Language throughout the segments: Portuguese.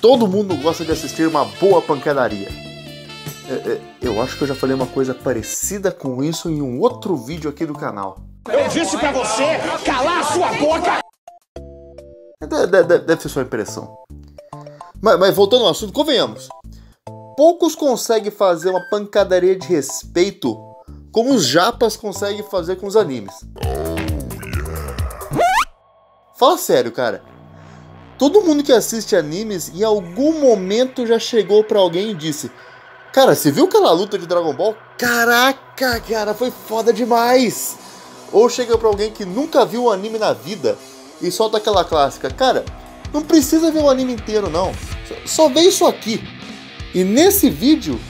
Todo mundo gosta de assistir uma boa pancadaria. Eu acho que eu já falei uma coisa parecida com isso em um outro vídeo aqui do canal. Eu disse pra você calar a sua boca! Deve ser sua impressão. Mas voltando ao assunto, convenhamos. Poucos conseguem fazer uma pancadaria de respeito como os japas conseguem fazer com os animes. Fala sério, cara. Todo mundo que assiste animes em algum momento já chegou pra alguém e disse: cara, você viu aquela luta de Dragon Ball? Caraca, cara, foi foda demais! Ou chega pra alguém que nunca viu um anime na vida e solta aquela clássica: cara, não precisa ver o anime inteiro não, só vê isso aqui. E nesse vídeo,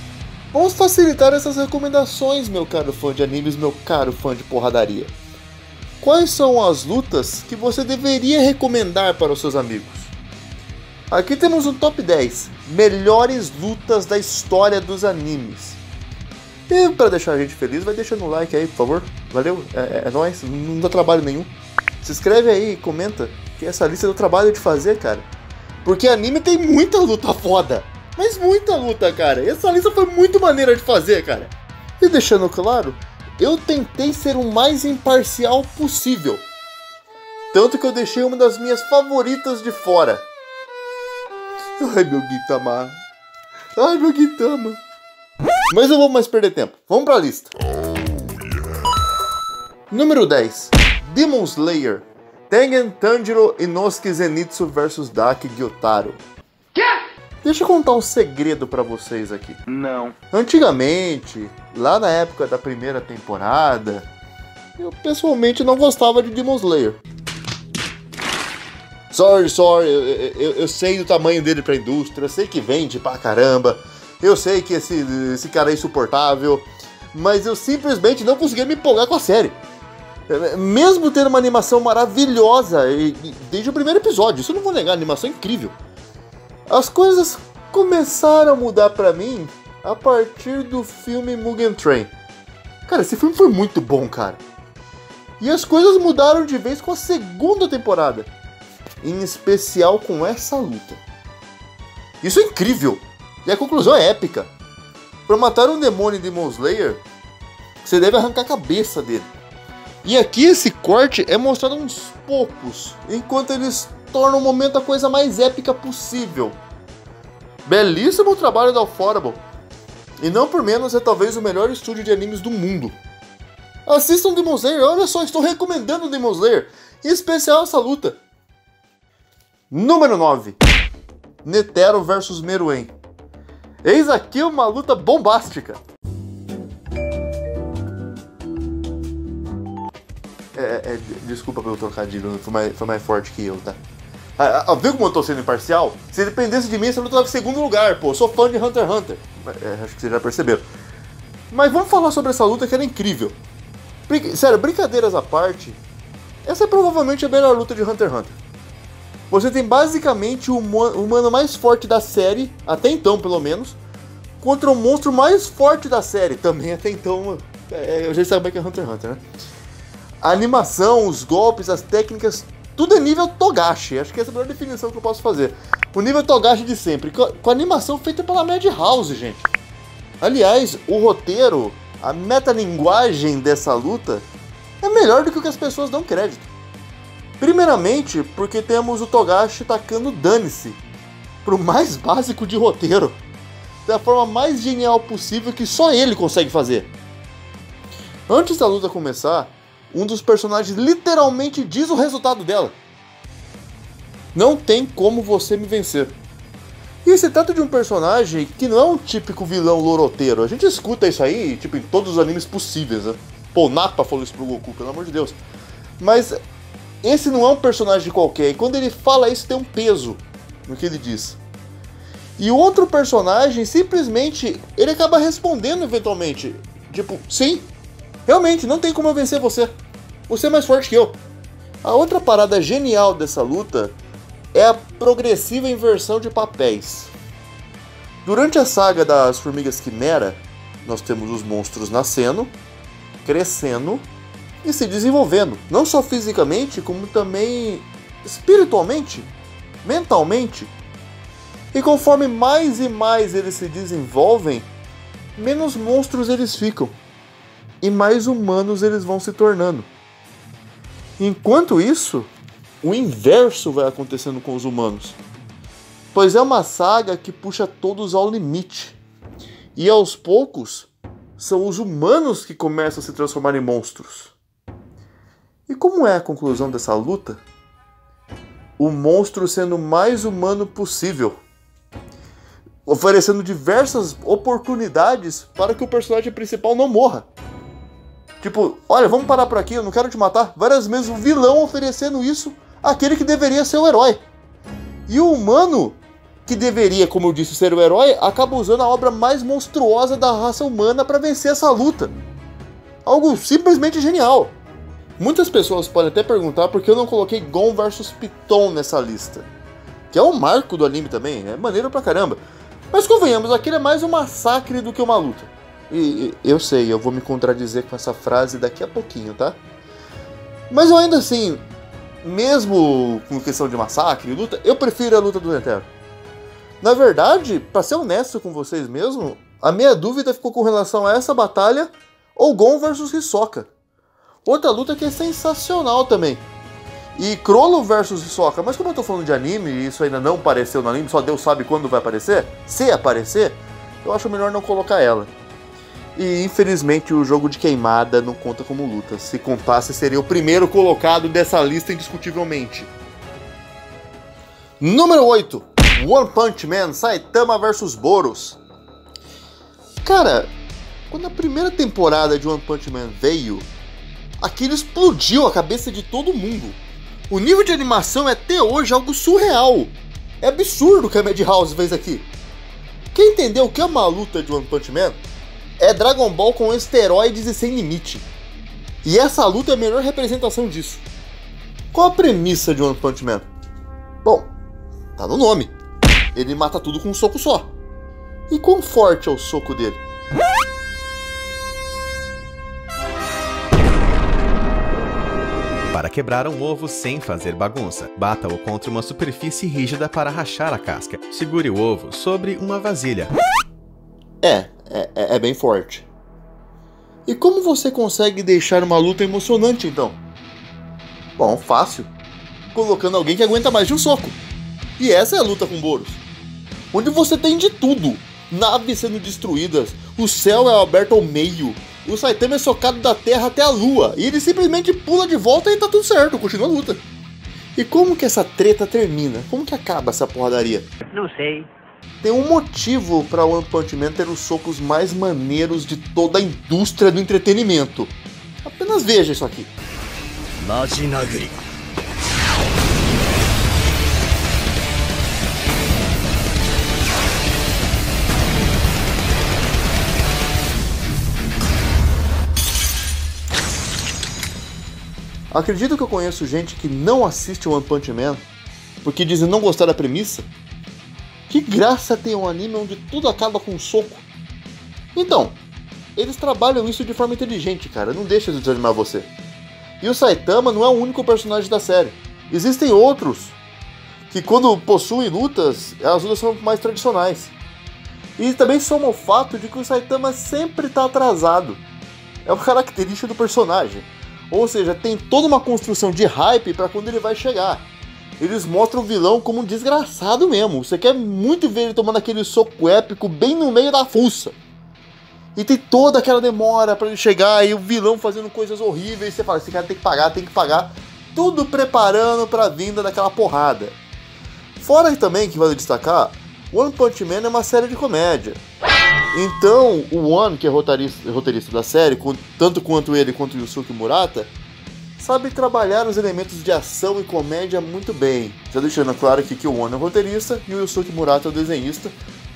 vamos facilitar essas recomendações, meu caro fã de animes, meu caro fã de porradaria. Quais são as lutas que você deveria recomendar para os seus amigos? Aqui temos um top 10 melhores lutas da história dos animes. E para deixar a gente feliz, vai deixando um like aí, por favor. Valeu, é nóis, não dá trabalho nenhum. Se inscreve aí, comenta, que essa lista dá trabalho de fazer, cara. Porque anime tem muita luta foda, mas muita luta, cara. E essa lista foi muito maneira de fazer, cara. E deixando claro, eu tentei ser o mais imparcial possível. Tanto que eu deixei uma das minhas favoritas de fora. Ai, meu Gintama. Ai, meu Gintama. Mas não vou mais perder tempo. Vamos pra lista. Número 10. Demon Slayer. Tengen Tanjiro Inosuke Zenitsu vs Daki Gyotaro. Deixa eu contar um segredo pra vocês aqui. Não. Antigamente, lá na época da primeira temporada, eu pessoalmente não gostava de Demon Slayer. Sorry, eu sei do tamanho dele pra indústria, eu sei que vende pra caramba, eu sei que esse cara é insuportável, mas eu simplesmente não conseguia me empolgar com a série. Mesmo tendo uma animação maravilhosa desde o primeiro episódio, isso eu não vou negar, a animação é incrível. As coisas começaram a mudar pra mim a partir do filme Mugen Train. Cara, esse filme foi muito bom, cara. E as coisas mudaram de vez com a segunda temporada. Em especial com essa luta. Isso é incrível. E a conclusão é épica. Pra matar um demônio em Demon Slayer, você deve arrancar a cabeça dele. E aqui esse corte é mostrado uns poucos, enquanto eles tornam o momento a coisa mais épica possível. Belíssimo trabalho da Ufotable. E não por menos é talvez o melhor estúdio de animes do mundo. Assistam Demon Slayer, olha só, estou recomendando Demon Slayer, em especial essa luta. Número 9. Netero vs Meruem. Eis aqui uma luta bombástica. Desculpa pelo trocadilho, foi mais forte que eu, tá? Viu como eu tô sendo imparcial? Se dependesse de mim, essa luta tava em segundo lugar, pô. Eu sou fã de Hunter x Hunter. Acho que vocês já perceberam. Mas vamos falar sobre essa luta que era incrível. Sério, brincadeiras à parte, essa é provavelmente a melhor luta de Hunter x Hunter. Você tem basicamente o humano mais forte da série, até então pelo menos, contra o monstro mais forte da série, também até então. Eu já sabia que é Hunter x Hunter, né? A animação, os golpes, as técnicas, tudo é nível Togashi. Acho que essa é a melhor definição que eu posso fazer. O nível Togashi de sempre, com a animação feita pela Madhouse, gente. Aliás, o roteiro, a metalinguagem dessa luta é melhor do que o que as pessoas dão crédito. Primeiramente, porque temos o Togashi tacando dane-se pro mais básico de roteiro, da forma mais genial possível que só ele consegue fazer. Antes da luta começar, um dos personagens literalmente diz o resultado dela. Não tem como você me vencer. E se trata de um personagem que não é um típico vilão loroteiro. A gente escuta isso aí, tipo, em todos os animes possíveis, né? Pô, o Nappa falou isso pro Goku, pelo amor de Deus. Mas esse não é um personagem qualquer, e quando ele fala isso tem um peso no que ele diz. E o outro personagem, simplesmente, ele acaba respondendo eventualmente. Tipo, sim, realmente, não tem como eu vencer você. Você é mais forte que eu. A outra parada genial dessa luta é a progressiva inversão de papéis. Durante a saga das Formigas Quimera, nós temos os monstros nascendo, crescendo e se desenvolvendo. Não só fisicamente, como também espiritualmente, mentalmente. E conforme mais e mais eles se desenvolvem, menos monstros eles ficam. E mais humanos eles vão se tornando. Enquanto isso, o inverso vai acontecendo com os humanos. Pois é uma saga que puxa todos ao limite. E aos poucos, são os humanos que começam a se transformar em monstros. E como é a conclusão dessa luta? O monstro sendo o mais humano possível, oferecendo diversas oportunidades para que o personagem principal não morra. Tipo, olha, vamos parar por aqui, eu não quero te matar. Várias vezes o vilão oferecendo isso àquele que deveria ser o herói. E o humano, que deveria, como eu disse, ser o herói, acaba usando a obra mais monstruosa da raça humana para vencer essa luta. Algo simplesmente genial. Muitas pessoas podem até perguntar por que eu não coloquei Gon vs Piton nessa lista. Que é um marco do anime também, é maneiro pra caramba. Mas convenhamos, aquele é mais um massacre do que uma luta. E eu sei, eu vou me contradizer com essa frase daqui a pouquinho, tá? Mas eu ainda assim, mesmo com questão de massacre e luta, eu prefiro a luta do Netero. Na verdade, pra ser honesto com vocês mesmo, a minha dúvida ficou com relação a essa batalha ou Gon vs Hisoka. Outra luta que é sensacional também. E Chrollo vs Hisoka, mas como eu tô falando de anime e isso ainda não apareceu no anime, só Deus sabe quando vai aparecer, se aparecer, eu acho melhor não colocar ela. E infelizmente o jogo de queimada não conta como luta. Se contasse, seria o primeiro colocado dessa lista indiscutivelmente. Número 8. One Punch Man, Saitama vs Boros. Cara, quando a primeira temporada de One Punch Man veio, aquilo explodiu a cabeça de todo mundo. O nível de animação é até hoje algo surreal. É absurdo o que a Madhouse fez aqui. Quem entendeu o que é uma luta de One Punch Man? É Dragon Ball com esteroides e sem limite. E essa luta é a melhor representação disso. Qual a premissa de One Punch Man? Bom, tá no nome. Ele mata tudo com um soco só. E quão forte é o soco dele? Para quebrar um ovo sem fazer bagunça, bata-o contra uma superfície rígida para rachar a casca. Segure o ovo sobre uma vasilha. É bem forte. E como você consegue deixar uma luta emocionante, então? Bom, fácil. Colocando alguém que aguenta mais de um soco. E essa é a luta com Boros. Onde você tem de tudo. Naves sendo destruídas, o céu é aberto ao meio, o Saitama é socado da terra até a lua, e ele simplesmente pula de volta e tá tudo certo, continua a luta. E como que essa treta termina? Como que acaba essa porradaria? Não sei. Tem um motivo pra One Punch Man ter os socos mais maneiros de toda a indústria do entretenimento. Apenas veja isso aqui. Majinaguri. Acredito que eu conheço gente que não assiste One Punch Man porque dizem não gostar da premissa. Que graça tem um anime onde tudo acaba com um soco? Então, eles trabalham isso de forma inteligente, cara, não deixa de desanimar você. E o Saitama não é o único personagem da série. Existem outros que quando possuem lutas, as lutas são mais tradicionais. E também soma o fato de que o Saitama sempre está atrasado. É uma característica do personagem. Ou seja, tem toda uma construção de hype para quando ele vai chegar. Eles mostram o vilão como um desgraçado mesmo. Você quer muito ver ele tomando aquele soco épico bem no meio da fuça. E tem toda aquela demora para ele chegar e o vilão fazendo coisas horríveis. Você fala, esse cara tem que pagar. Tudo preparando para a vinda daquela porrada. Fora também, que vale destacar, One Punch Man é uma série de comédia. Então, o One, que é roteirista da série, tanto quanto ele quanto o Yusuke Murata, sabe trabalhar os elementos de ação e comédia muito bem. Já deixando claro aqui que o One é o roteirista e o Yusuke Murata é o desenhista.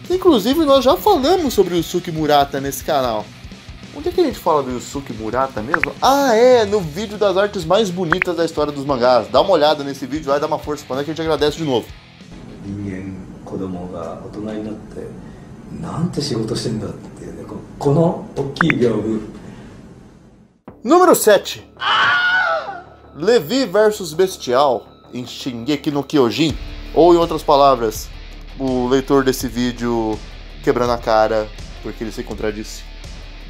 Que, inclusive, nós já falamos sobre o Yusuke Murata nesse canal. Onde é que a gente fala do Yusuke Murata mesmo? Ah, é, no vídeo das artes mais bonitas da história dos mangás. Dá uma olhada nesse vídeo lá e dá uma força pra nós que a gente agradece de novo. Número 7. Levi vs Bestial em Shingeki no Kyojin, ou em outras palavras, o leitor desse vídeo quebrando a cara porque ele se contradisse.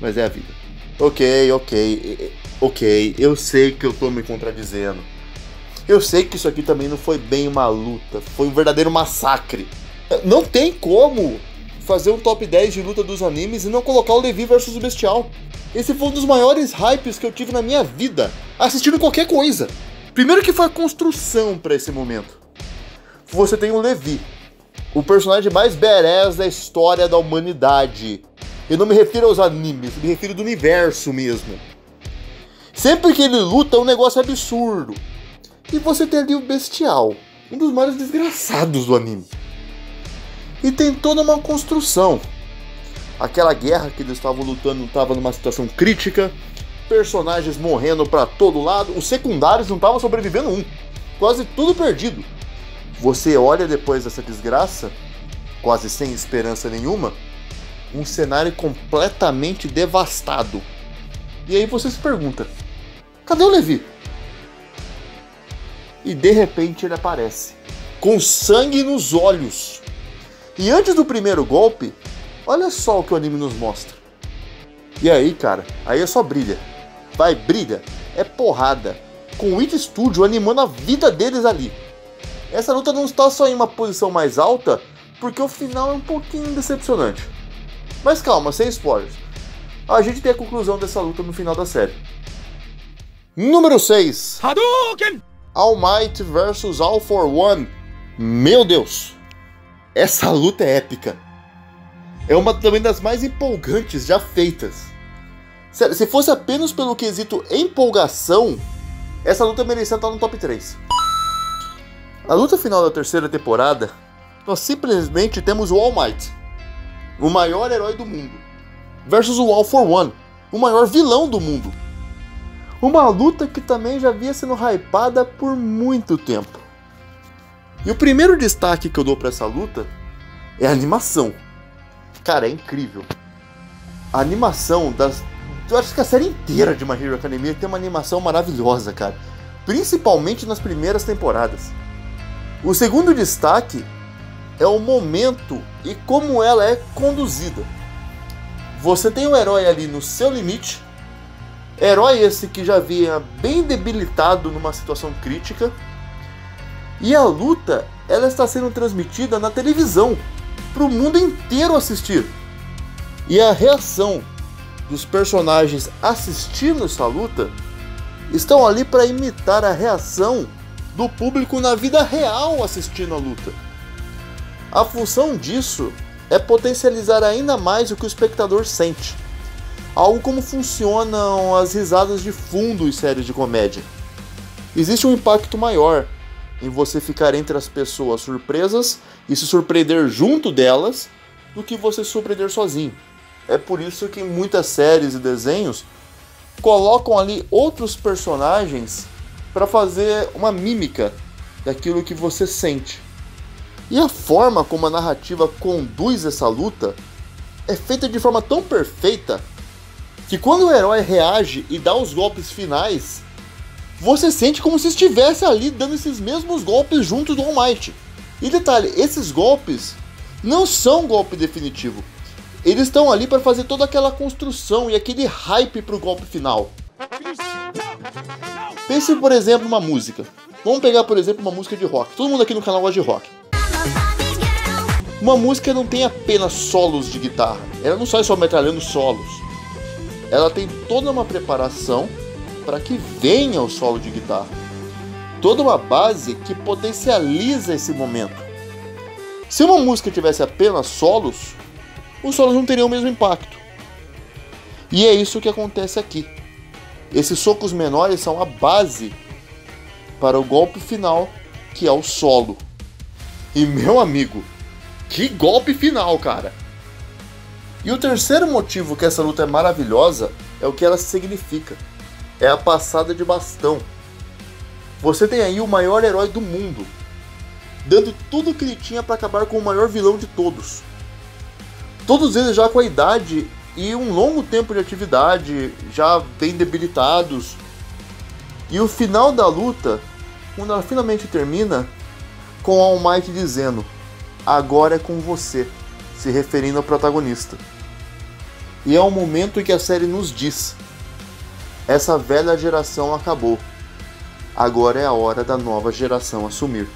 Mas é a vida. Ok, eu sei que eu tô me contradizendo. Eu sei que isso aqui também não foi bem uma luta, foi um verdadeiro massacre. Não tem como fazer um top 10 de luta dos animes e não colocar o Levi versus o Bestial. Esse foi um dos maiores hypes que eu tive na minha vida, assistindo qualquer coisa. Primeiro que foi a construção pra esse momento. Você tem o Levi, o personagem mais badass da história da humanidade. Eu não me refiro aos animes, me refiro do universo mesmo. Sempre que ele luta, é um negócio absurdo. E você tem ali o Bestial, um dos maiores desgraçados do anime. E tem toda uma construção. Aquela guerra que eles estavam lutando estava numa situação crítica, personagens morrendo pra todo lado, os secundários não estavam sobrevivendo um, quase tudo perdido. Você olha depois dessa desgraça, quase sem esperança nenhuma, um cenário completamente devastado. E aí você se pergunta, cadê o Levi? E de repente ele aparece, com sangue nos olhos. E antes do primeiro golpe, olha só o que o anime nos mostra. E aí, cara, aí é só brilha. Vai, brilha. É porrada. Com o Wit Studio animando a vida deles ali. Essa luta não está só em uma posição mais alta, porque o final é um pouquinho decepcionante. Mas calma, sem spoilers. A gente tem a conclusão dessa luta no final da série. Número 6. Hadouken! All Might vs All for One. Meu Deus! Essa luta é épica. É uma também das mais empolgantes já feitas. Sério, se fosse apenas pelo quesito empolgação, essa luta merecia estar no top 3. A luta final da terceira temporada, nós simplesmente temos o All Might, o maior herói do mundo, versus o All for One, o maior vilão do mundo. Uma luta que também já vinha sendo hypada por muito tempo. E o primeiro destaque que eu dou pra essa luta é a animação. Cara, é incrível. A animação das... Eu acho que a série inteira de My Hero Academia tem uma animação maravilhosa, cara. Principalmente nas primeiras temporadas. O segundo destaque é o momento e como ela é conduzida. Você tem o herói ali no seu limite. Herói esse que já vinha bem debilitado numa situação crítica. E a luta, ela está sendo transmitida na televisão, para o mundo inteiro assistir. E a reação dos personagens assistindo essa luta estão ali para imitar a reação do público na vida real assistindo a luta. A função disso é potencializar ainda mais o que o espectador sente. Algo como funcionam as risadas de fundo em séries de comédia. Existe um impacto maior em você ficar entre as pessoas surpresas e se surpreender junto delas do que você se surpreender sozinho. É por isso que muitas séries e desenhos colocam ali outros personagens para fazer uma mímica daquilo que você sente. E a forma como a narrativa conduz essa luta é feita de forma tão perfeita que quando o herói reage e dá os golpes finais, você sente como se estivesse ali dando esses mesmos golpes junto do All Might. E detalhe, esses golpes não são golpe definitivo. Eles estão ali para fazer toda aquela construção e aquele hype para o golpe final. Pense, por exemplo, uma música. Vamos pegar, por exemplo, uma música de rock. Todo mundo aqui no canal gosta de rock. Uma música não tem apenas solos de guitarra. Ela não sai só metralhando solos. Ela tem toda uma preparação para que venha o solo de guitarra. Toda uma base que potencializa esse momento. Se uma música tivesse apenas solos, os solos não teriam o mesmo impacto. E é isso que acontece aqui. Esses socos menores são a base para o golpe final, que é o solo. E meu amigo, que golpe final, cara! E o terceiro motivo que essa luta é maravilhosa é o que ela significa. É a passada de bastão. Você tem aí o maior herói do mundo, dando tudo o que ele tinha para acabar com o maior vilão de todos. Todos eles já com a idade e um longo tempo de atividade, já bem debilitados. E o final da luta, quando ela finalmente termina, com All Might dizendo: agora é com você, se referindo ao protagonista. E é um momento em que a série nos diz: essa velha geração acabou, agora é a hora da nova geração assumir.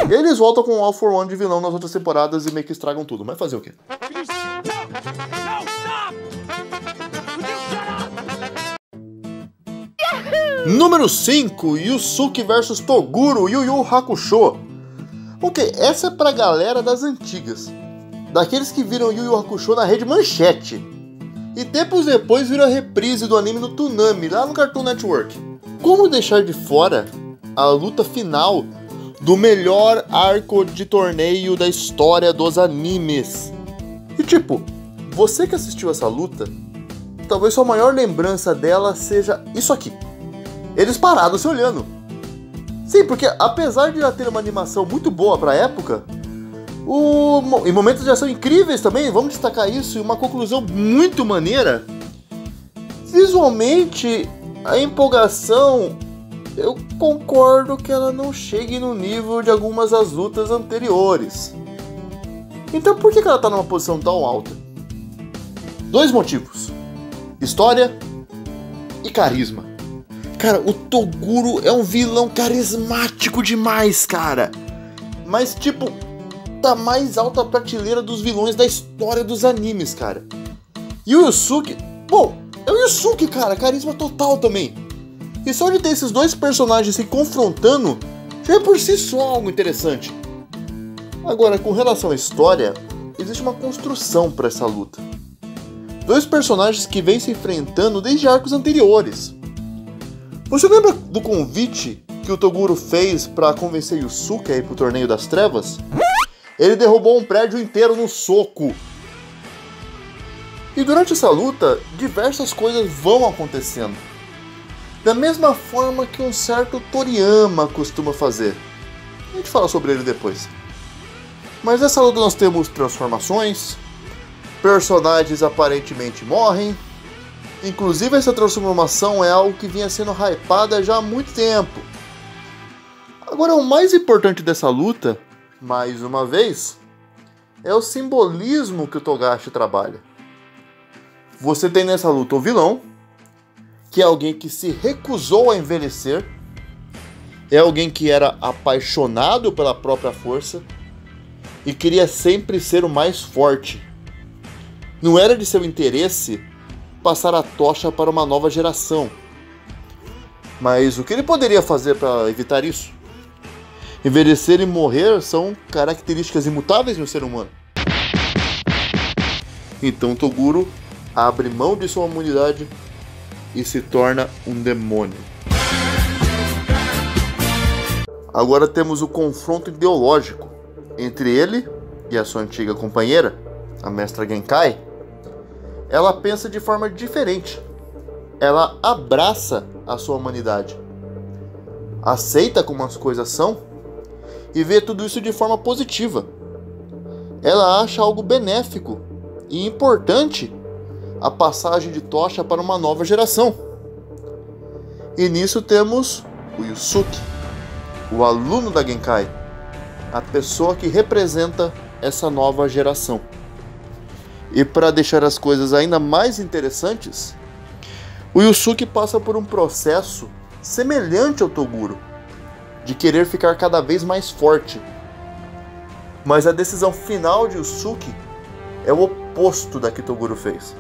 E eles voltam com o All For One de vilão nas outras temporadas e meio que estragam tudo, mas fazer o quê? Número 5, Yusuke vs Toguro Yu Yu Hakusho. Ok, essa é pra galera das antigas, daqueles que viram Yu Yu Hakusho na rede Manchete, e tempos depois viram a reprise do anime no Toonami, lá no Cartoon Network. Como deixar de fora a luta final do melhor arco de torneio da história dos animes? E tipo, você que assistiu essa luta, talvez sua maior lembrança dela seja isso aqui: eles parados se olhando. Sim, porque apesar de já ter uma animação muito boa pra época, e momentos de ação incríveis também, vamos destacar isso, e uma conclusão muito maneira, visualmente a empolgação, eu concordo que ela não chegue no nível de algumas das lutas anteriores. Então por que ela tá numa posição tão alta? 2 motivos: história e carisma. Cara, o Toguro é um vilão carismático demais, cara. Mas, tipo, tá mais alta a prateleira dos vilões da história dos animes, cara. E o Yusuke, bom, é o Yusuke, cara, carisma total também. E só de ter esses 2 personagens se confrontando, já é por si só algo interessante. Agora, com relação à história, existe uma construção para essa luta. 2 personagens que vêm se enfrentando desde arcos anteriores. Você lembra do convite que o Toguro fez para convencer Yusuke a ir pro Torneio das Trevas? Ele derrubou um prédio inteiro no soco. E durante essa luta, diversas coisas vão acontecendo. Da mesma forma que um certo Toriyama costuma fazer. A gente fala sobre ele depois. Mas nessa luta nós temos transformações, personagens aparentemente morrem. Inclusive essa transformação é algo que vinha sendo hypada já há muito tempo. Agora, o mais importante dessa luta, mais uma vez, é o simbolismo que o Togashi trabalha. Você tem nessa luta o vilão, que é alguém que se recusou a envelhecer, é alguém que era apaixonado pela própria força e queria sempre ser o mais forte. Não era de seu interesse passar a tocha para uma nova geração. Mas o que ele poderia fazer para evitar isso? Envelhecer e morrer são características imutáveis no ser humano. Então Toguro abre mão de sua humanidade e se torna um demônio. Agora temos o confronto ideológico entre ele e a sua antiga companheira, a Mestra Genkai. Ela pensa de forma diferente. Ela abraça a sua humanidade, aceita como as coisas são e vê tudo isso de forma positiva. Ela acha algo benéfico e importante a passagem de tocha para uma nova geração. E nisso temos o Yusuke, o aluno da Genkai, a pessoa que representa essa nova geração. E para deixar as coisas ainda mais interessantes, o Yusuke passa por um processo semelhante ao Toguro, de querer ficar cada vez mais forte. Mas a decisão final de Yusuke é o oposto da que Toguro fez.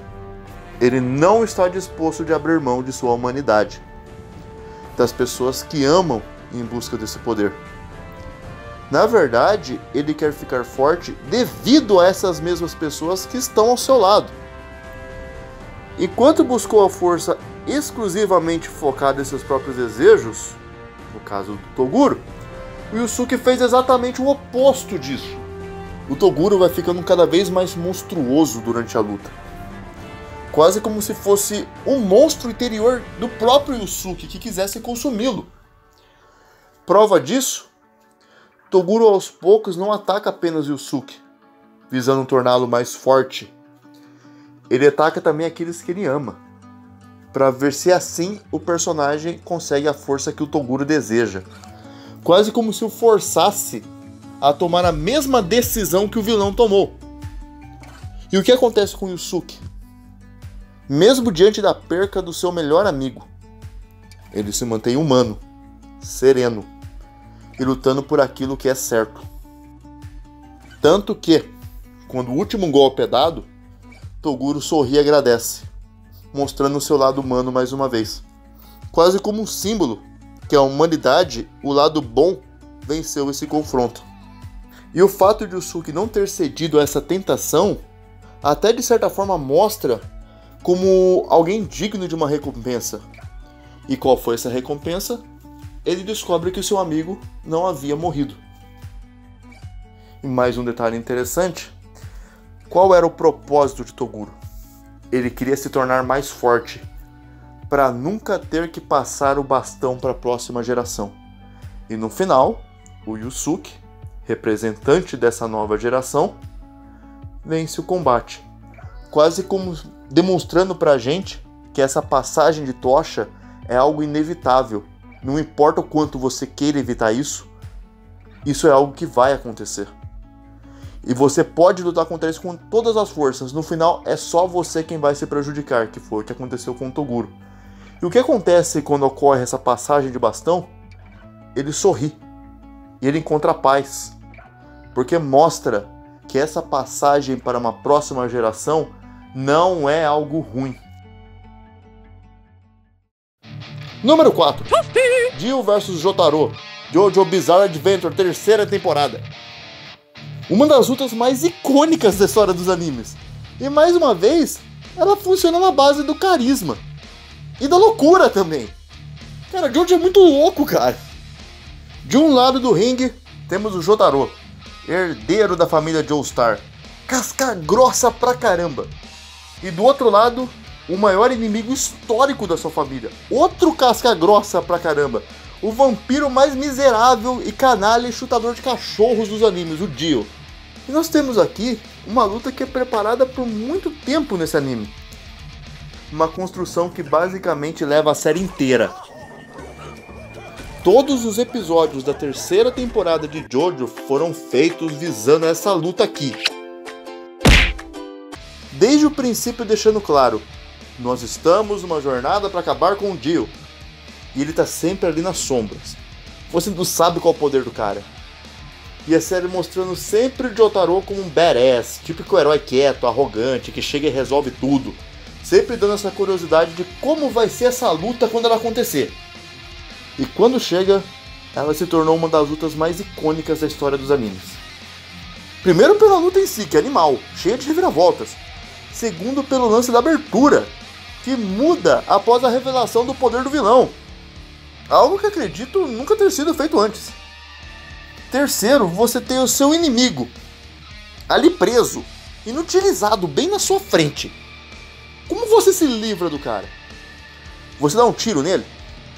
Ele não está disposto de abrir mão de sua humanidade, das pessoas que amam em busca desse poder. Na verdade, ele quer ficar forte devido a essas mesmas pessoas que estão ao seu lado. Enquanto buscou a força exclusivamente focada em seus próprios desejos, no caso do Toguro, o Yusuke fez exatamente o oposto disso. O Toguro vai ficando cada vez mais monstruoso durante a luta, quase como se fosse um monstro interior do próprio Yusuke que quisesse consumi-lo. Prova disso, Toguro aos poucos não ataca apenas Yusuke, visando torná-lo mais forte. Ele ataca também aqueles que ele ama, para ver se assim o personagem consegue a força que o Toguro deseja. Quase como se o forçasse a tomar a mesma decisão que o vilão tomou. E o que acontece com Yusuke? Mesmo diante da perca do seu melhor amigo, ele se mantém humano, sereno e lutando por aquilo que é certo. Tanto que, quando o último golpe é dado, Toguro sorri e agradece, mostrando o seu lado humano mais uma vez. Quase como um símbolo que a humanidade, o lado bom, venceu esse confronto. E o fato de Yusuke não ter cedido a essa tentação, até de certa forma mostra como alguém digno de uma recompensa. E qual foi essa recompensa? Ele descobre que o seu amigo não havia morrido. E mais um detalhe interessante, qual era o propósito de Toguro? Ele queria se tornar mais forte, para nunca ter que passar o bastão para a próxima geração. E no final, o Yusuke, representante dessa nova geração, vence o combate, quase como demonstrando pra gente que essa passagem de tocha é algo inevitável. Não importa o quanto você queira evitar isso, isso é algo que vai acontecer. E você pode lutar contra isso com todas as forças. No final, é só você quem vai se prejudicar, que foi o que aconteceu com o Toguro. E o que acontece quando ocorre essa passagem de bastão? Ele sorri. E ele encontra paz. Porque mostra que essa passagem para uma próxima geração não é algo ruim. Número 4. Dio vs Jotaro, JoJo Bizarre Adventure, terceira temporada. Uma das lutas mais icônicas da história dos animes. E mais uma vez, ela funciona na base do carisma. E da loucura também. Cara, Jojo é muito louco, cara. De um lado do ringue, temos o Jotaro, herdeiro da família Joestar. Casca grossa pra caramba. E do outro lado, o maior inimigo histórico da sua família. Outro casca grossa pra caramba. O vampiro mais miserável e canalha e chutador de cachorros dos animes, o Dio. E nós temos aqui uma luta que é preparada por muito tempo nesse anime. Uma construção que basicamente leva a série inteira. Todos os episódios da terceira temporada de JoJo foram feitos visando essa luta aqui. Desde o princípio deixando claro, nós estamos numa jornada para acabar com o Dio. E ele tá sempre ali nas sombras. Você não sabe qual é o poder do cara. E a série mostrando sempre o Jotaro como um badass, típico herói quieto, arrogante, que chega e resolve tudo. Sempre dando essa curiosidade de como vai ser essa luta quando ela acontecer. E quando chega, ela se tornou uma das lutas mais icônicas da história dos animes. Primeiro pela luta em si, que é animal, cheia de reviravoltas. Segundo pelo lance da abertura, que muda após a revelação do poder do vilão. Algo que acredito nunca ter sido feito antes. Terceiro, você tem o seu inimigo ali preso, inutilizado bem na sua frente. Como você se livra do cara? Você dá um tiro nele?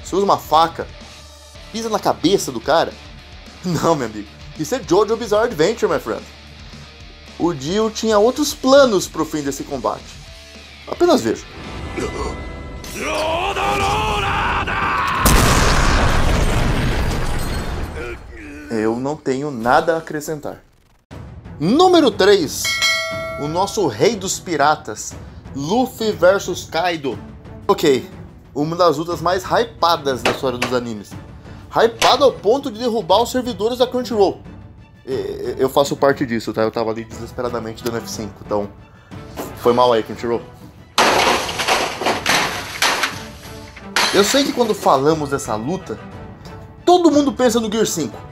Você usa uma faca? Pisa na cabeça do cara? Não, meu amigo. Isso é JoJo Bizarre Adventure, my friend. O Dio tinha outros planos pro fim desse combate. Apenas veja. Eu não tenho nada a acrescentar. Número 3. O nosso rei dos piratas, Luffy vs Kaido. Ok, uma das lutas mais hypadas da história dos animes. Hypada ao ponto de derrubar os servidores da Crunchyroll. Eu faço parte disso, tá? Eu tava ali desesperadamente dando F5, então foi mal aí, Crunchyroll. Eu sei que quando falamos dessa luta, todo mundo pensa no Gear 5.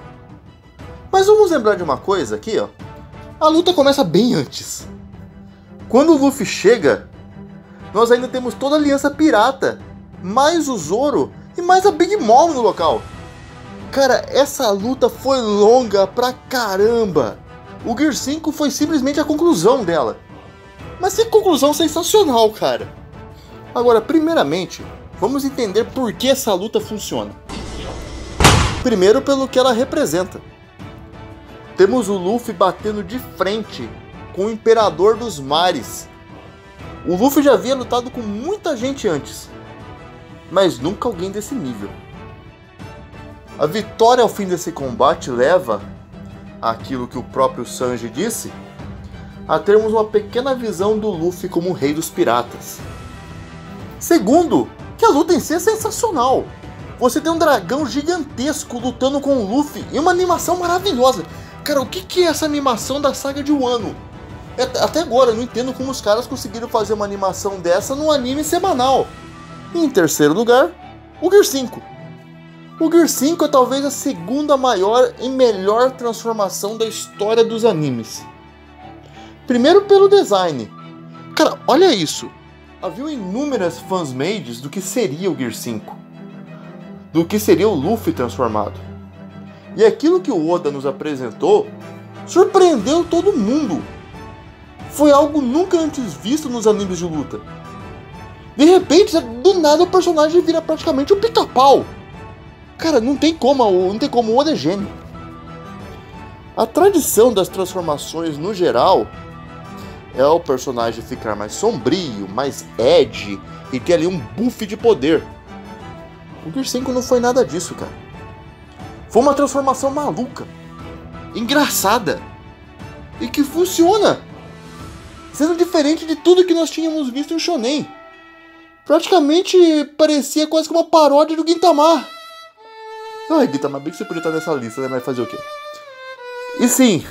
Mas vamos lembrar de uma coisa aqui, ó. A luta começa bem antes. Quando o Luffy chega, nós ainda temos toda a Aliança Pirata, mais o Zoro e mais a Big Mom no local. Cara, essa luta foi longa pra caramba. O Gear 5 foi simplesmente a conclusão dela. Mas que conclusão sensacional, cara. Agora, primeiramente, vamos entender por que essa luta funciona. Primeiro, pelo que ela representa. Temos o Luffy batendo de frente com o Imperador dos Mares. O Luffy já havia lutado com muita gente antes, mas nunca alguém desse nível. A vitória ao fim desse combate leva aquilo que o próprio Sanji disse, a termos uma pequena visão do Luffy como o rei dos piratas. Segundo, que a luta em si é sensacional. Você tem um dragão gigantesco lutando com o Luffy e uma animação maravilhosa. Cara, o que é essa animação da saga de Wano? Até agora eu não entendo como os caras conseguiram fazer uma animação dessa num anime semanal. E em terceiro lugar, o Gear 5. O Gear 5 é talvez a segunda maior e melhor transformação da história dos animes. Primeiro pelo design. Cara, olha isso. Havia inúmeras fansmades do que seria o Gear 5. Do que seria o Luffy transformado. E aquilo que o Oda nos apresentou surpreendeu todo mundo. Foi algo nunca antes visto nos animes de luta. De repente, do nada o personagem vira praticamente um pica-pau. Cara, não tem como o Oda é gênio. A tradição das transformações no geral é o personagem ficar mais sombrio, mais edgy e ter ali um buff de poder. O Gear 5 não foi nada disso, cara. Foi uma transformação maluca, engraçada e que funciona, sendo diferente de tudo que nós tínhamos visto em Shonen. Praticamente parecia quase que uma paródia do Gintama. Ai, Gintama, bem que você podia estar nessa lista, né? Mas fazer o quê? E sim,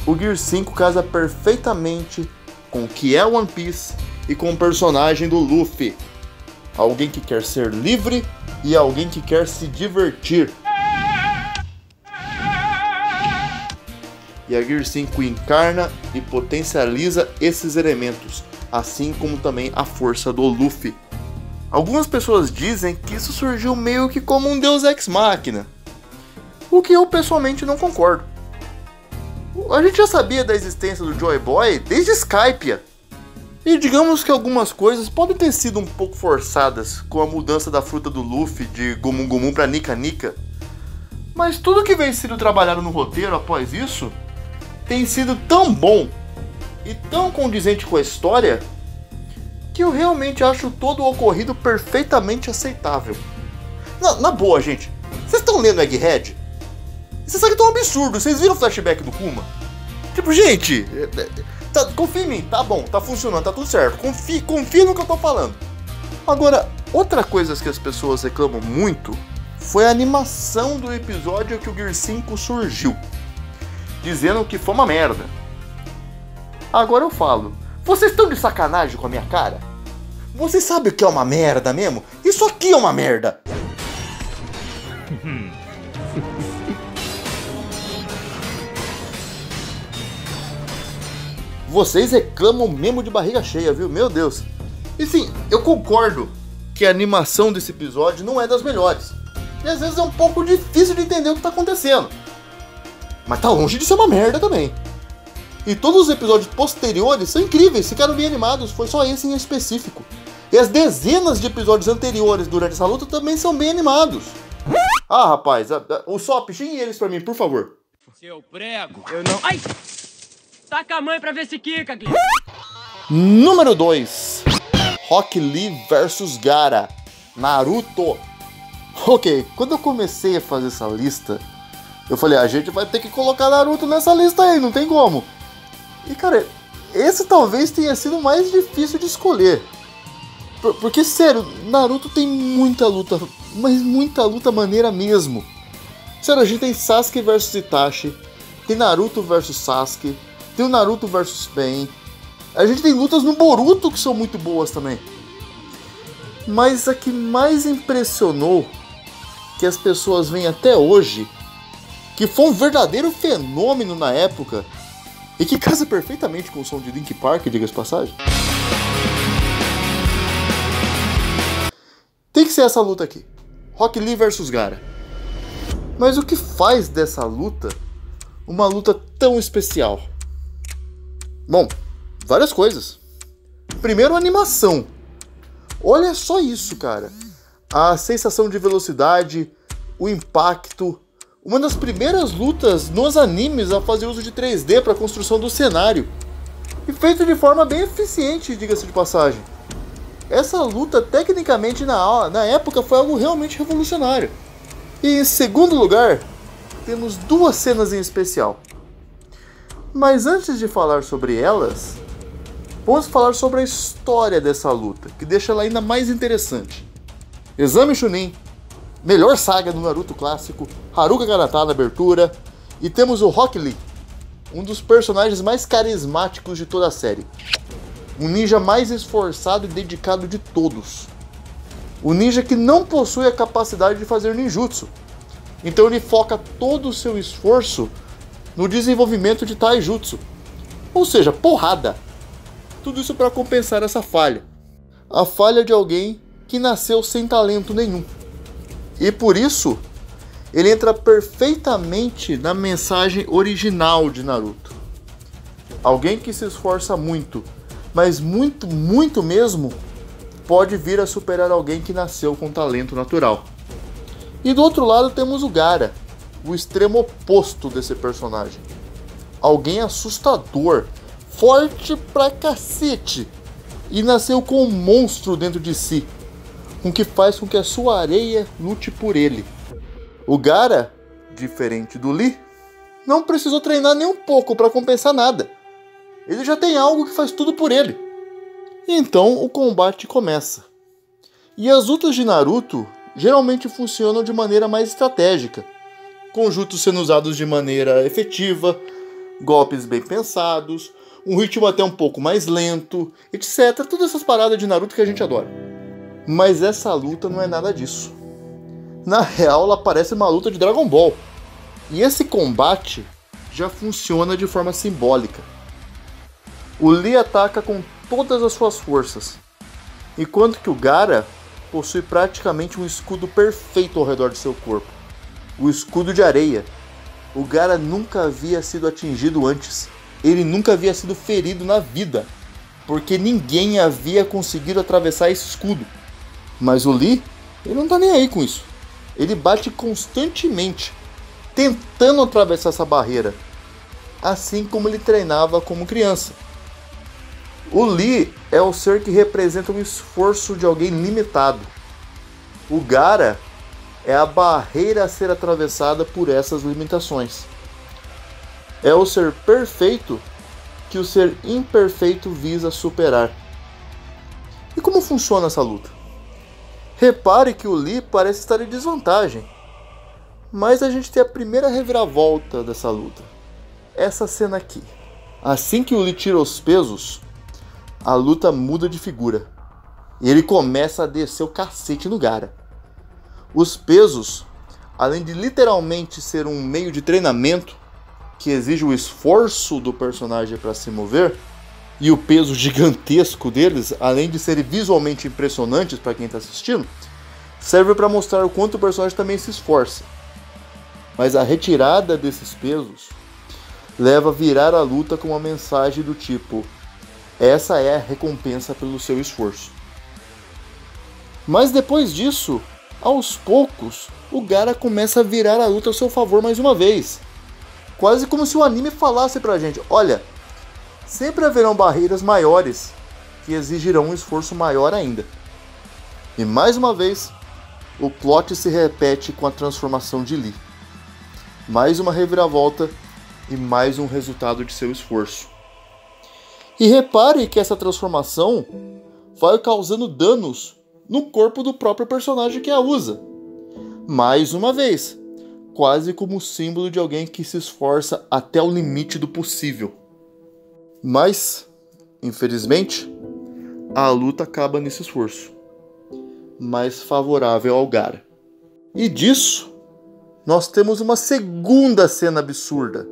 o Gear 5 casa perfeitamente com o que é One Piece e com o personagem do Luffy. Alguém que quer ser livre e alguém que quer se divertir. E a Gear 5 encarna e potencializa esses elementos, assim como também a força do Luffy. Algumas pessoas dizem que isso surgiu meio que como um deus ex machina, o que eu pessoalmente não concordo. A gente já sabia da existência do Joy Boy desde Skypiea, e digamos que algumas coisas podem ter sido um pouco forçadas com a mudança da fruta do Luffy de Gomu Gomu para Nika Nika, mas tudo que vem sendo trabalhado no roteiro após isso tem sido tão bom e tão condizente com a história que eu realmente acho todo o ocorrido perfeitamente aceitável. Na boa, gente, vocês estão lendo Egghead? Isso aqui tá um absurdo, vocês viram o flashback do Kuma? Tipo, gente, confia em mim, tá bom, tá funcionando, tá tudo certo, confia no que eu tô falando. Agora, outra coisa que as pessoas reclamam muito foi a animação do episódio que o Gear 5 surgiu, dizendo que foi uma merda. Agora eu falo, vocês estão de sacanagem com a minha cara? Vocês sabem o que é uma merda mesmo? Isso aqui é uma merda! Vocês reclamam mesmo de barriga cheia, viu? Meu Deus! E sim, eu concordo que a animação desse episódio não é das melhores. E às vezes é um pouco difícil de entender o que tá acontecendo. Mas tá longe de ser uma merda também. E todos os episódios posteriores são incríveis, ficaram bem animados, foi só esse em específico. E as dezenas de episódios anteriores durante essa luta também são bem animados. Ah, rapaz, o Sop, xingue eles pra mim, por favor. Seu prego, eu não... Ai! Taca a mãe pra ver se quica, Gui. Número 2. Rock Lee vs Gaara, Naruto. Ok, quando eu comecei a fazer essa lista, eu falei, a gente vai ter que colocar Naruto nessa lista aí, não tem como. E cara, esse talvez tenha sido o mais difícil de escolher. Porque, sério, Naruto tem muita luta, mas muita luta maneira mesmo. Sério, a gente tem Sasuke vs Itachi, tem Naruto vs Sasuke, tem o Naruto vs Pain. A gente tem lutas no Boruto que são muito boas também. Mas a que mais impressionou, que as pessoas veem até hoje, que foi um verdadeiro fenômeno na época, e que casa perfeitamente com o som de Linkin Park, diga-se passagem, tem que ser essa luta aqui, Rock Lee vs Gaara. Mas o que faz dessa luta uma luta tão especial? Bom, várias coisas. Primeiro, a animação. Olha só isso, cara. A sensação de velocidade, o impacto. Uma das primeiras lutas nos animes a fazer uso de 3D para a construção do cenário. E feito de forma bem eficiente, diga-se de passagem. Essa luta, tecnicamente, na época, foi algo realmente revolucionário. E em segundo lugar, temos duas cenas em especial. Mas antes de falar sobre elas, vamos falar sobre a história dessa luta, que deixa ela ainda mais interessante. Exame Chunin, melhor saga do Naruto clássico, Haruka Kanata na abertura, e temos o Rock Lee, um dos personagens mais carismáticos de toda a série. Um ninja mais esforçado e dedicado de todos. O ninja que não possui a capacidade de fazer ninjutsu. Então ele foca todo o seu esforço no desenvolvimento de taijutsu. Ou seja, porrada. Tudo isso para compensar essa falha. A falha de alguém que nasceu sem talento nenhum. E por isso, ele entra perfeitamente na mensagem original de Naruto. Alguém que se esforça muito, mas muito mesmo, pode vir a superar alguém que nasceu com talento natural. E do outro lado temos o Gaara, o extremo oposto desse personagem. Alguém assustador, forte pra cacete, e nasceu com um monstro dentro de si, com que faz com que a sua areia lute por ele. O Gaara, diferente do Lee, não precisou treinar nem um pouco para compensar nada. Ele já tem algo que faz tudo por ele. Então o combate começa. E as lutas de Naruto geralmente funcionam de maneira mais estratégica, com jutsus sendo usados de maneira efetiva, golpes bem pensados, um ritmo até um pouco mais lento, etc. Todas essas paradas de Naruto que a gente adora. Mas essa luta não é nada disso. Na real, ela parece uma luta de Dragon Ball. E esse combate já funciona de forma simbólica. O Lee ataca com todas as suas forças, enquanto que o Gaara possui praticamente um escudo perfeito ao redor de seu corpo. O escudo de areia. O Gaara nunca havia sido atingido antes. Ele nunca havia sido ferido na vida, porque ninguém havia conseguido atravessar esse escudo. Mas o Lee, ele não tá nem aí com isso. Ele bate constantemente, tentando atravessar essa barreira, assim como ele treinava como criança. O Lee é o ser que representa o esforço de alguém limitado. O Gaara é a barreira a ser atravessada por essas limitações. É o ser perfeito que o ser imperfeito visa superar. E como funciona essa luta? Repare que o Lee parece estar em desvantagem, mas a gente tem a primeira reviravolta dessa luta. Essa cena aqui. Assim que o Lee tira os pesos, a luta muda de figura. E ele começa a descer o cacete no Gaara. Os pesos, além de literalmente ser um meio de treinamento, que exige o esforço do personagem para se mover, e o peso gigantesco deles, além de serem visualmente impressionantes para quem está assistindo, serve para mostrar o quanto o personagem também se esforça. Mas a retirada desses pesos leva a virar a luta com uma mensagem do tipo: essa é a recompensa pelo seu esforço. Mas depois disso, aos poucos, o Gaara começa a virar a luta a seu favor mais uma vez. Quase como se o anime falasse pra gente: olha, sempre haverão barreiras maiores que exigirão um esforço maior ainda. E mais uma vez, o plot se repete com a transformação de Lee. Mais uma reviravolta e mais um resultado de seu esforço. E repare que essa transformação vai causando danos no corpo do próprio personagem que a usa. Mais uma vez, quase como símbolo de alguém que se esforça até o limite do possível. Mas, infelizmente, a luta acaba nesse esforço, mais favorável ao Gaara. E disso, nós temos uma segunda cena absurda.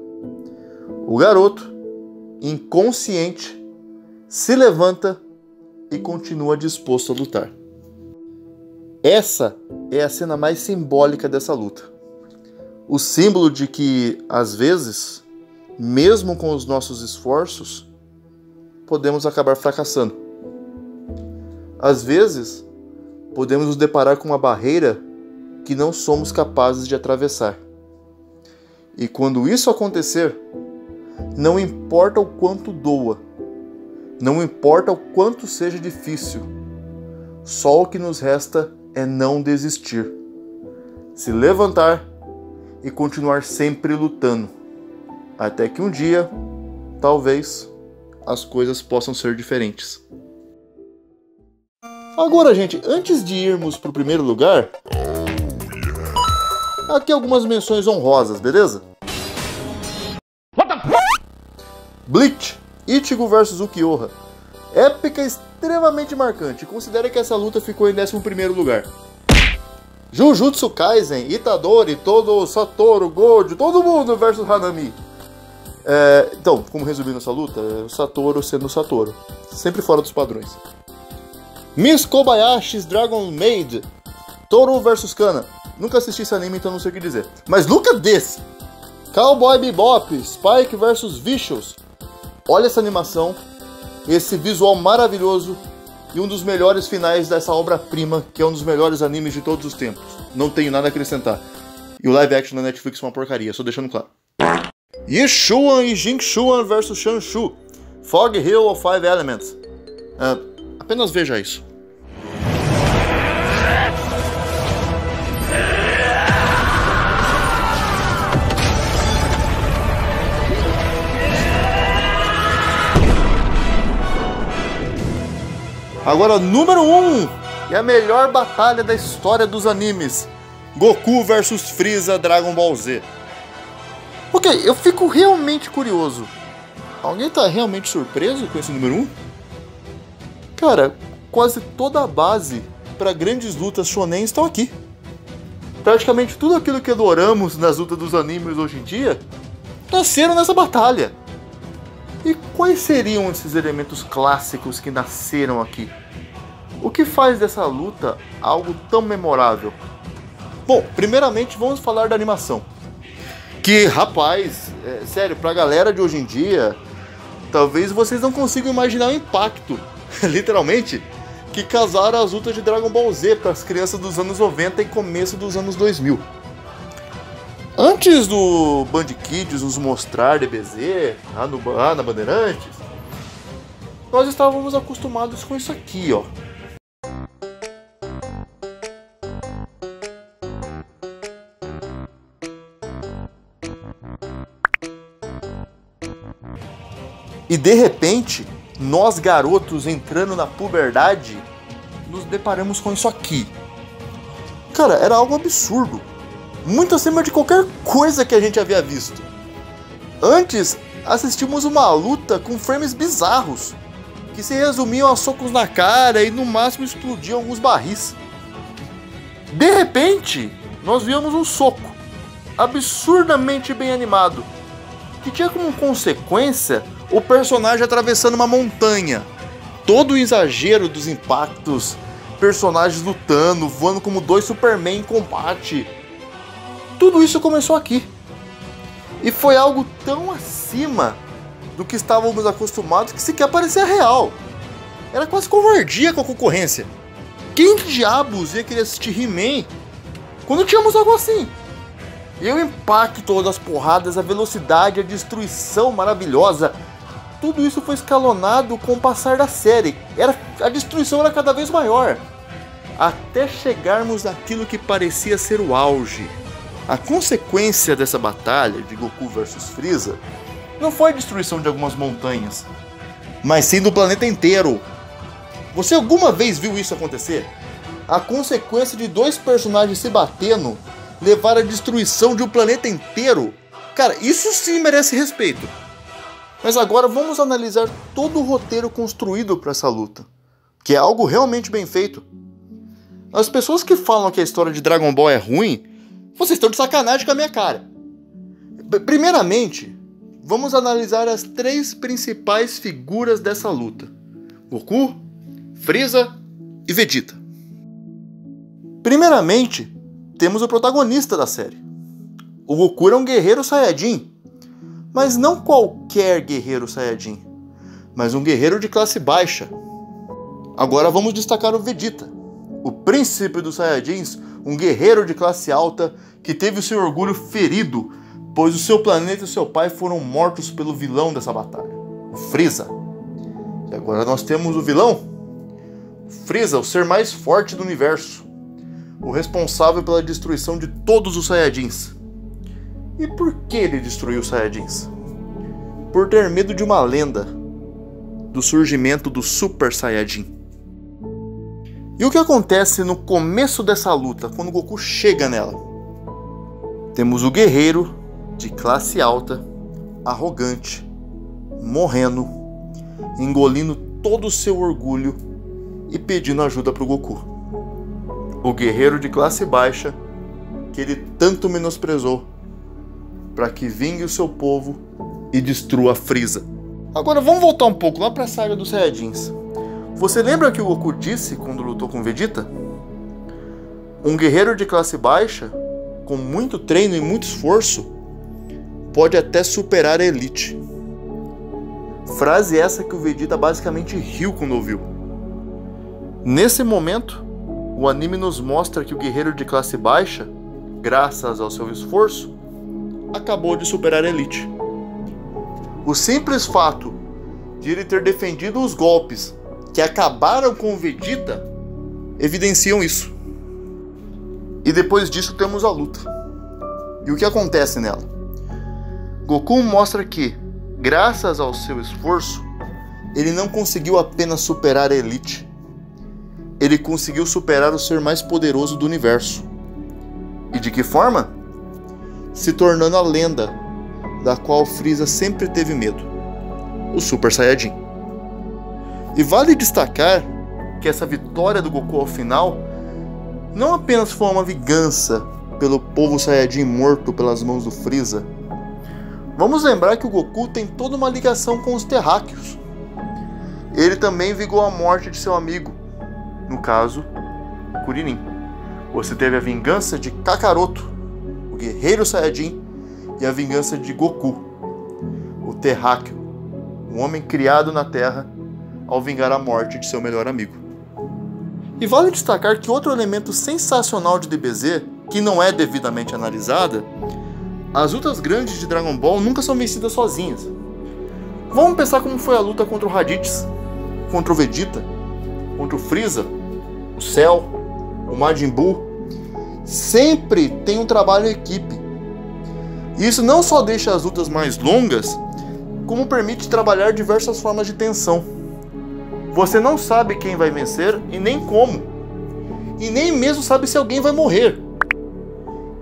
O garoto, inconsciente, se levanta e continua disposto a lutar. Essa é a cena mais simbólica dessa luta. O símbolo de que, às vezes, mesmo com os nossos esforços, podemos acabar fracassando. Às vezes, podemos nos deparar com uma barreira que não somos capazes de atravessar. E quando isso acontecer, não importa o quanto doa, não importa o quanto seja difícil, só o que nos resta é não desistir, se levantar e continuar sempre lutando, até que um dia talvez as coisas possam ser diferentes. Agora, gente, antes de irmos pro primeiro lugar, aqui algumas menções honrosas, beleza? Bleach, Ichigo vs Ukiyoha. Épica extremamente marcante. Considere que essa luta ficou em 11º lugar. Jujutsu Kaisen, Itadori, todo Satoru, Gojo, todo mundo versus Hanami. Então, como resumir nossa luta? O Satoru sendo o Satoru. Sempre fora dos padrões. Miss Kobayashi's Dragon Maid, Toru vs Kana. Nunca assisti esse anime, então não sei o que dizer. Mas look at this! Cowboy Bebop, Spike vs Vicious. Olha essa animação, esse visual maravilhoso e um dos melhores finais dessa obra-prima, que é um dos melhores animes de todos os tempos. Não tenho nada a acrescentar. E o live action na Netflix é uma porcaria, só deixando claro. Yishuan e Jinchuan vs Shanshu, Fog Hill of Five Elements. Apenas veja isso. Agora, número 1, e a melhor batalha da história dos animes. Goku vs Freeza Dragon Ball Z. Ok, eu fico realmente curioso. Alguém tá realmente surpreso com esse número 1? Cara, quase toda a base para grandes lutas shonen estão aqui. Praticamente tudo aquilo que adoramos nas lutas dos animes hoje em dia nasceram nessa batalha. E quais seriam esses elementos clássicos que nasceram aqui? O que faz dessa luta algo tão memorável? Bom, primeiramente vamos falar da animação. Que, rapaz, sério, pra galera de hoje em dia, talvez vocês não consigam imaginar o impacto, literalmente, que causaram as lutas de Dragon Ball Z para as crianças dos anos 90 e começo dos anos 2000. Antes do Band Kids nos mostrar DBZ, na Bandeirantes, nós estávamos acostumados com isso aqui, ó. E de repente, nós garotos entrando na puberdade, nos deparamos com isso aqui. Cara, era algo absurdo. Muito acima de qualquer coisa que a gente havia visto. Antes, assistimos uma luta com frames bizarros, que se resumiam a socos na cara e no máximo explodiam alguns barris. De repente, nós víamos um soco, absurdamente bem animado, que tinha como consequência o personagem atravessando uma montanha. Todo o exagero dos impactos, personagens lutando, voando como dois Superman em combate. Tudo isso começou aqui. E foi algo tão acima do que estávamos acostumados que sequer parecia real. Era quase covardia com a concorrência. Quem diabos ia querer assistir He-Man quando tínhamos algo assim? E o impacto das porradas, a velocidade, a destruição maravilhosa, tudo isso foi escalonado com o passar da série. A destruição era cada vez maior, até chegarmos naquilo que parecia ser o auge. A consequência dessa batalha de Goku vs Freeza não foi a destruição de algumas montanhas, mas sim do planeta inteiro. Você alguma vez viu isso acontecer? A consequência de dois personagens se batendo levar à destruição de um planeta inteiro? Cara, isso sim merece respeito. Mas agora vamos analisar todo o roteiro construído para essa luta, que é algo realmente bem feito. As pessoas que falam que a história de Dragon Ball é ruim, vocês estão de sacanagem com a minha cara. Primeiramente, vamos analisar as três principais figuras dessa luta: Goku, Freeza e Vegeta. Primeiramente, temos o protagonista da série. O Goku é um guerreiro Saiyajin, mas não qualquer guerreiro Saiyajin, mas um guerreiro de classe baixa. Agora vamos destacar o Vegeta, o príncipe dos Saiyajins, um guerreiro de classe alta que teve o seu orgulho ferido, pois o seu planeta e o seu pai foram mortos pelo vilão dessa batalha, o Freeza. E agora nós temos o vilão, Freeza, o ser mais forte do universo, o responsável pela destruição de todos os Saiyajins. E por que ele destruiu os Saiyajins? por ter medo de uma lenda, do surgimento do Super Saiyajin. E o que acontece no começo dessa luta, quando Goku chega nela? Temos o guerreiro de classe alta, arrogante, morrendo, engolindo todo o seu orgulho e pedindo ajuda para o Goku. O guerreiro de classe baixa, que ele tanto menosprezou, para que vingue o seu povo e destrua Frieza. Agora vamos voltar um pouco lá para a saga dos Saiyajins. Você lembra que o Goku disse quando lutou com Vegeta? Um guerreiro de classe baixa, com muito treino e muito esforço, pode até superar a Elite. Frase essa que o Vegeta basicamente riu quando ouviu. Nesse momento, o anime nos mostra que o guerreiro de classe baixa, graças ao seu esforço, acabou de superar a Elite. O simples fato de ele ter defendido os golpes que acabaram com o Vegeta evidenciam isso. E depois disso temos a luta. E o que acontece nela? Goku mostra que, graças ao seu esforço, ele não conseguiu apenas superar a Elite. Ele conseguiu superar o ser mais poderoso do universo. E de que forma? Se tornando a lenda da qual Frieza sempre teve medo, o Super Saiyajin. E vale destacar que essa vitória do Goku ao final não apenas foi uma vingança pelo povo Saiyajin morto pelas mãos do Frieza. Vamos lembrar que o Goku tem toda uma ligação com os terráqueos. Ele também vingou a morte de seu amigo, no caso, Kuririn. Você teve a vingança de Kakaroto, o guerreiro Saiyajin, e a vingança de Goku, o terráqueo, um homem criado na Terra, ao vingar a morte de seu melhor amigo. E vale destacar que outro elemento sensacional de DBZ, que não é devidamente analisada, as lutas grandes de Dragon Ball nunca são vencidas sozinhas. Vamos pensar como foi a luta contra o Raditz, contra o Vegeta, contra o Frieza, o Cell, o Majin Buu. Sempre tem um trabalho em equipe. E isso não só deixa as lutas mais longas, como permite trabalhar diversas formas de tensão. Você não sabe quem vai vencer e nem como. E nem mesmo sabe se alguém vai morrer.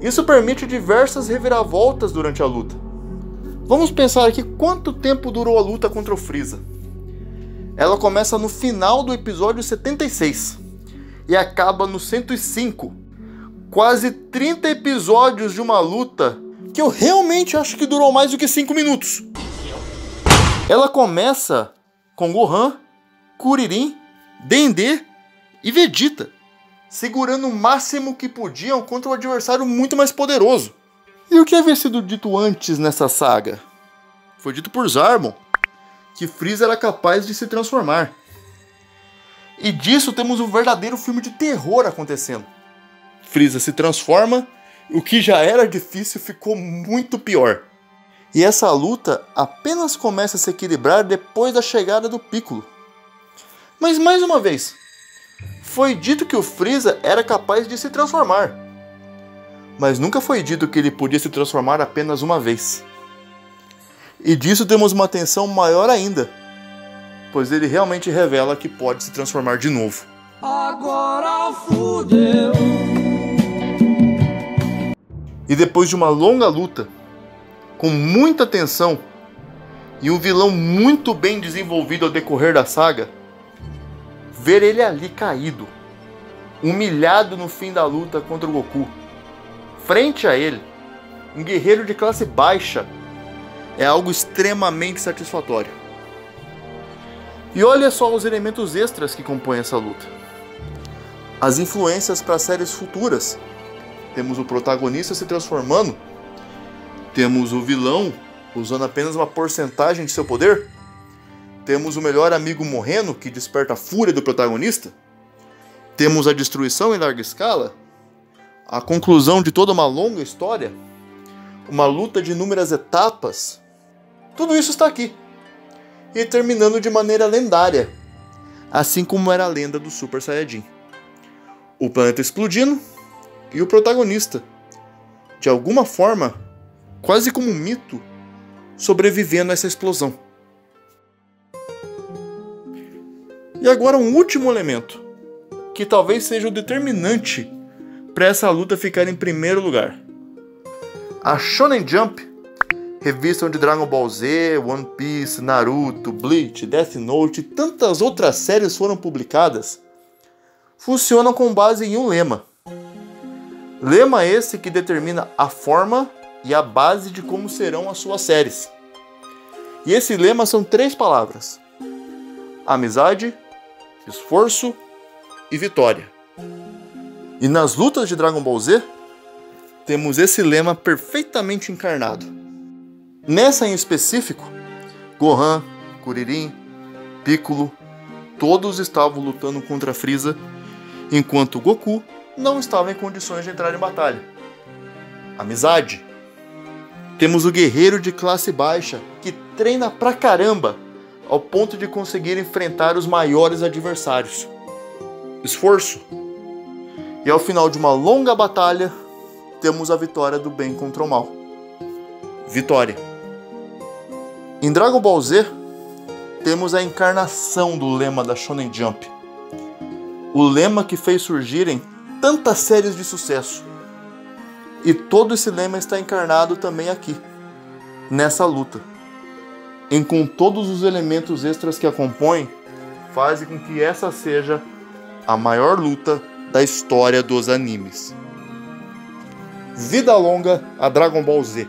Isso permite diversas reviravoltas durante a luta. Vamos pensar aqui quanto tempo durou a luta contra o Frieza. Ela começa no final do episódio 76 e acaba no 105. Quase 30 episódios de uma luta que eu realmente acho que durou mais do que 5 minutos. Ela começa com Gohan, Kuririn, Dendê e Vegeta, segurando o máximo que podiam contra um adversário muito mais poderoso. E o que havia sido dito antes nessa saga? Foi dito por Zarmon que Frieza era capaz de se transformar. E disso temos um verdadeiro filme de terror acontecendo. Frieza se transforma, o que já era difícil ficou muito pior. E essa luta apenas começa a se equilibrar depois da chegada do Piccolo. Mas mais uma vez, foi dito que o Frieza era capaz de se transformar. Mas nunca foi dito que ele podia se transformar apenas uma vez. E disso temos uma tensão maior ainda, pois ele realmente revela que pode se transformar de novo. Agora fudeu. E depois de uma longa luta, com muita tensão e um vilão muito bem desenvolvido ao decorrer da saga, ver ele ali caído, humilhado no fim da luta contra o Goku, frente a ele, um guerreiro de classe baixa, é algo extremamente satisfatório. E olha só os elementos extras que compõem essa luta. As influências para séries futuras. Temos o protagonista se transformando, temos o vilão usando apenas uma porcentagem de seu poder, temos o melhor amigo morrendo que desperta a fúria do protagonista, temos a destruição em larga escala, a conclusão de toda uma longa história, uma luta de inúmeras etapas. Tudo isso está aqui, e terminando de maneira lendária, assim como era a lenda do Super Saiyajin. O planeta explodindo e o protagonista, de alguma forma, quase como um mito, sobrevivendo a essa explosão. E agora um último elemento, que talvez seja o determinante para essa luta ficar em primeiro lugar. A Shonen Jump, revista onde Dragon Ball Z, One Piece, Naruto, Bleach, Death Note e tantas outras séries foram publicadas, funciona com base em um lema. Lema esse que determina a forma e a base de como serão as suas séries. E esse lema são 3 palavras: amizade, esforço e vitória. E nas lutas de Dragon Ball Z, temos esse lema perfeitamente encarnado. Nessa em específico, Gohan, Kuririn, Piccolo, todos estavam lutando contra Frieza, enquanto Goku não estava em condições de entrar em batalha. Amizade. Temos o guerreiro de classe baixa que treina pra caramba ao ponto de conseguir enfrentar os maiores adversários. Esforço. E ao final de uma longa batalha, temos a vitória do bem contra o mal. Vitória. Em Dragon Ball Z, temos a encarnação do lema da Shonen Jump. O lema que fez surgirem tantas séries de sucesso. E todo esse lema está encarnado também aqui, nessa luta. Em com todos os elementos extras que a compõem, fazem com que essa seja a maior luta da história dos animes. Vida longa a Dragon Ball Z.